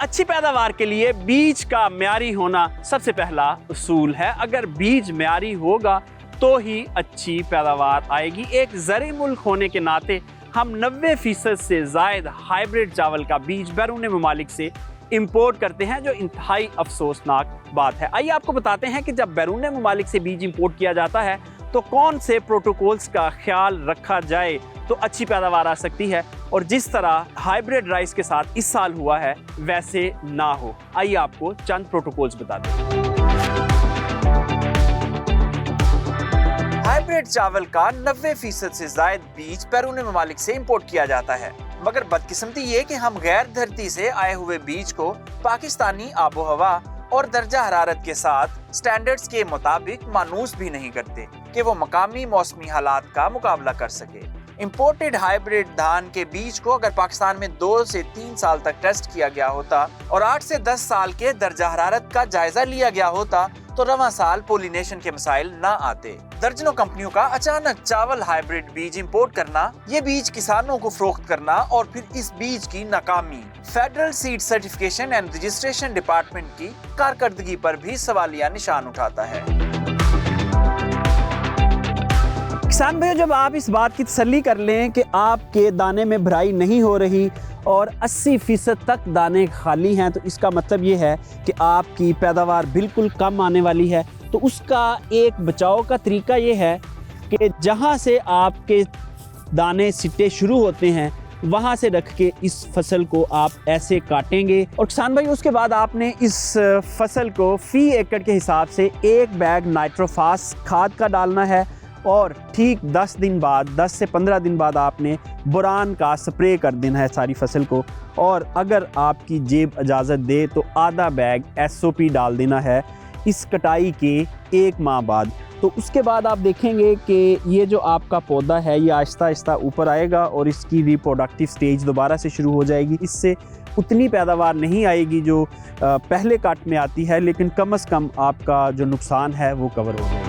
अच्छी पैदावार के लिए बीज का म्यारी होना सबसे पहला उसूल है। अगर बीज म्यारी होगा तो ही अच्छी पैदावार आएगी। एक ज़रई मुल्क होने के नाते हम 90% से ज़ायद हाइब्रिड चावल का बीज बैरून ममालिक से इंपोर्ट करते हैं, जो इंतहाई अफसोसनाक बात है। आइए आपको बताते हैं कि जब बैरून ममालिक से बीज इंपोर्ट किया जाता है तो कौन से प्रोटोकॉल्स का ख्याल रखा जाए तो अच्छी पैदावार आ सकती है, और जिस तरह हाइब्रिड राइस के साथ इस साल हुआ है वैसे ना हो। आइए आपको चंद प्रोटोकॉल्स बताते हैं। हाइब्रिड चावल का 90% से ज़ायद बीज बैरून ममालिक से इंपोर्ट किया जाता है, मगर बदकिस्मती ये कि हम गैर धरती से आए हुए बीज को पाकिस्तानी आबो हवा और दर्जा हरारत के साथ स्टैंडर्ड्स के मुताबिक मानूस भी नहीं करते कि वो मकामी मौसमी हालात का मुकाबला कर सके। इंपोर्टेड हाइब्रिड धान के बीज को अगर पाकिस्तान में 2 से 3 साल तक टेस्ट किया गया होता और 8 से 10 साल के दर्जा हरारत का जायजा लिया गया होता तो रवां साल पोलिनेशन के मसाइल ना आते। दर्जनों कंपनियों का अचानक चावल हाइब्रिड बीज इंपोर्ट करना, ये बीज किसानों को फरोख्त करना और फिर इस बीज की नाकामी federal seed certification and registration department की कारकर्दगी पर भी सवालिया निशान उठाता है। किसान भाइयों, जब आप इस बात की तसल्ली कर लें कि आपके दाने में भराई नहीं हो रही और 80% तक दाने खाली हैं, तो इसका मतलब ये है कि आपकी पैदावार बिल्कुल कम आने वाली है। तो उसका एक बचाव का तरीका ये है कि जहाँ से आपके दाने सिट्टे शुरू होते हैं वहाँ से रख के इस फसल को आप ऐसे काटेंगे, और किसान भाई उसके बाद आपने इस फसल को फी एकड़ के हिसाब से 1 बैग नाइट्रोफास खाद का डालना है, और ठीक 10 दिन बाद 10 से 15 दिन बाद आपने बोरान का स्प्रे कर देना है सारी फसल को, और अगर आपकी जेब इजाज़त दे तो आधा बैग SOP डाल देना है इस कटाई के 1 माह बाद। तो उसके बाद आप देखेंगे कि ये जो आपका पौधा है ये आहिस्ता आहिस्ता ऊपर आएगा और इसकी रिप्रोडक्टिव स्टेज दोबारा से शुरू हो जाएगी। इससे उतनी पैदावार नहीं आएगी जो पहले काट में आती है, लेकिन कम से कम आपका जो नुकसान है वो कवर हो जाएगा।